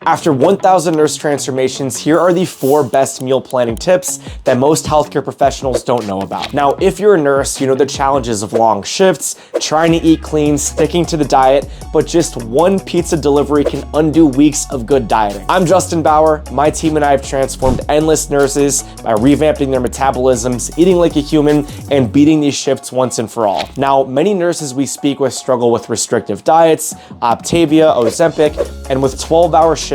After 1,000 nurse transformations, here are the 4 best meal planning tips that most healthcare professionals don't know about. Now, if you're a nurse, you know the challenges of long shifts, trying to eat clean, sticking to the diet, but just one pizza delivery can undo weeks of good dieting. I'm Justin Bauer. My team and I have transformed endless nurses by revamping their metabolisms, eating like a human, and beating these shifts once and for all. Now, many nurses we speak with struggle with restrictive diets, Optavia, Ozempic, and with 12-hour shifts,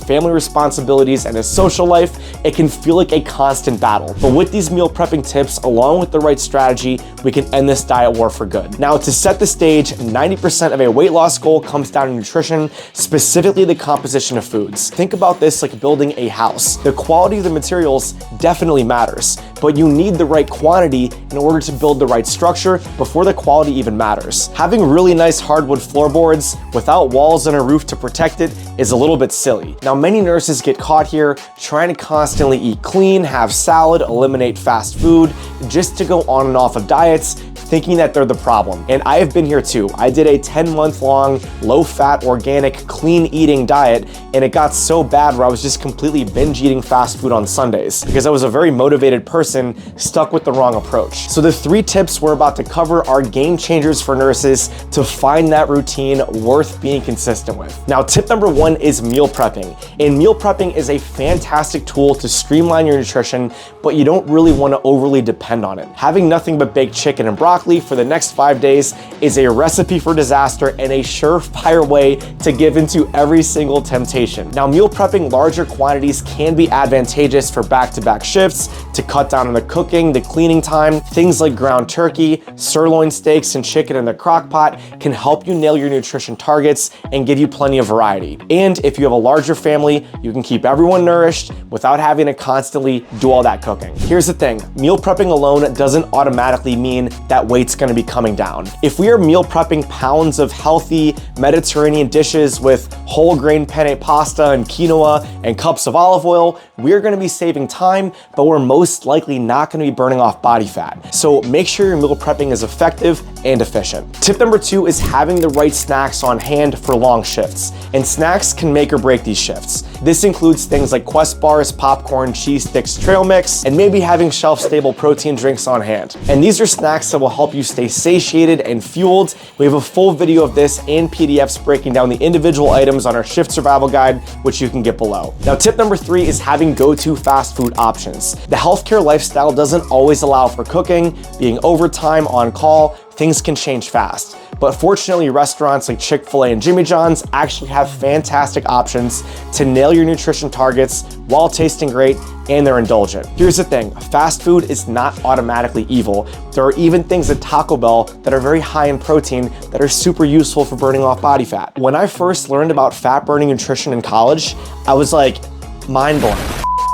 family responsibilities, and a social life, it can feel like a constant battle. But with these meal prepping tips, along with the right strategy, we can end this diet war for good. Now, to set the stage, 90% of a weight loss goal comes down to nutrition, specifically the composition of foods. Think about this like building a house. The quality of the materials definitely matters, but you need the right quantity in order to build the right structure before the quality even matters. Having really nice hardwood floorboards without walls and a roof to protect it is a little bit silly. Now, many nurses get caught here trying to constantly eat clean, have salad, eliminate fast food, just to go on and off of diets, thinking that they're the problem. And I have been here too. I did a 10-month-long, low-fat, organic, clean eating diet, and it got so bad where I was just completely binge eating fast food on Sundays because I was a very motivated person stuck with the wrong approach. So the 3 tips we're about to cover are game changers for nurses to find that routine worth being consistent with. Now, tip number 1 is meal prepping. And meal prepping is a fantastic tool to streamline your nutrition, but you don't really want to overly depend on it. Having nothing but baked chicken and broccoli for the next 5 days is a recipe for disaster and a surefire way to give into every single temptation. Now, meal prepping larger quantities can be advantageous for back-to-back shifts to cut down on the cooking, the cleaning time. Things like ground turkey, sirloin steaks, and chicken in the crock pot can help you nail your nutrition targets and give you plenty of variety. And if you have a larger family, you can keep everyone nourished without having to constantly do all that cooking. Here's the thing, meal prepping alone doesn't automatically mean that weight's gonna be coming down. If we are meal prepping pounds of healthy Mediterranean dishes with whole grain penne pasta and quinoa and cups of olive oil, we're gonna be saving time, but we're most likely not gonna be burning off body fat. So make sure your meal prepping is effective and efficient. Tip number 2 is having the right snacks on hand for long shifts. And snacks can make or break these shifts. This includes things like Quest bars, popcorn, cheese sticks, trail mix, and maybe having shelf-stable protein drinks on hand. And these are snacks that will help you stay satiated and fueled. We have a full video of this and PDFs breaking down the individual items on our shift survival guide, which you can get below. Now, tip number 3 is having go-to fast food options. The healthcare lifestyle doesn't always allow for cooking, being overtime, on call. Things can change fast. But fortunately, restaurants like Chick-fil-A and Jimmy John's actually have fantastic options to nail your nutrition targets while tasting great, and they're indulgent. Here's the thing, fast food is not automatically evil. There are even things at Taco Bell that are very high in protein that are super useful for burning off body fat. When I first learned about fat-burning nutrition in college, I was like, mind blown.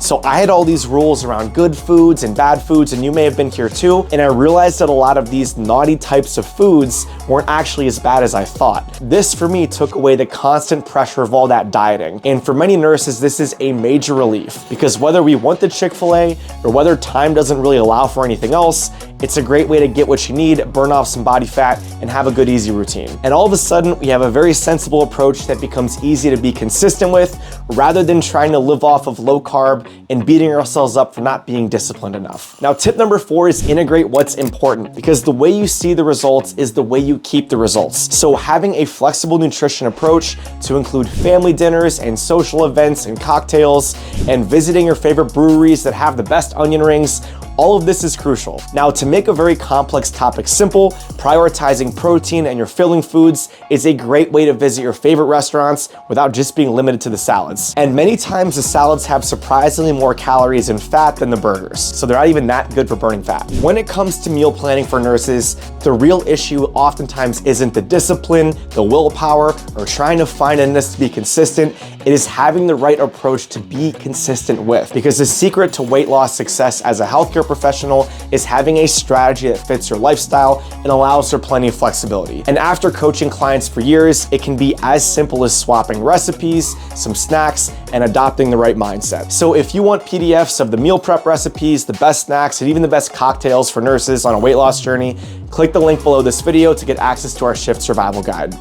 So I had all these rules around good foods and bad foods, and you may have been here too, and I realized that a lot of these naughty types of foods weren't actually as bad as I thought. This, for me, took away the constant pressure of all that dieting. And for many nurses, this is a major relief, because whether we want the Chick-fil-A or whether time doesn't really allow for anything else, it's a great way to get what you need, burn off some body fat, and have a good, easy routine. And all of a sudden, we have a very sensible approach that becomes easy to be consistent with, rather than trying to live off of low carb and beating ourselves up for not being disciplined enough. Now, tip number 4 is integrate what's important, because the way you see the results is the way you keep the results. So having a flexible nutrition approach to include family dinners and social events and cocktails and visiting your favorite breweries that have the best onion rings, all of this is crucial. Now, to make a very complex topic simple, prioritizing protein and your filling foods is a great way to visit your favorite restaurants without just being limited to the salads. And many times the salads have surprisingly more calories and fat than the burgers, so they're not even that good for burning fat. When it comes to meal planning for nurses, the real issue oftentimes isn't the discipline, the willpower, or trying to find this to be consistent. It is having the right approach to be consistent with, because the secret to weight loss success as a healthcare professional is having a strategy that fits your lifestyle and allows for plenty of flexibility. And after coaching clients for years, it can be as simple as swapping recipes, some snacks, and adopting the right mindset. So if you want PDFs of the meal prep recipes, the best snacks, and even the best cocktails for nurses on a weight loss journey, click the link below this video to get access to our shift survival guide.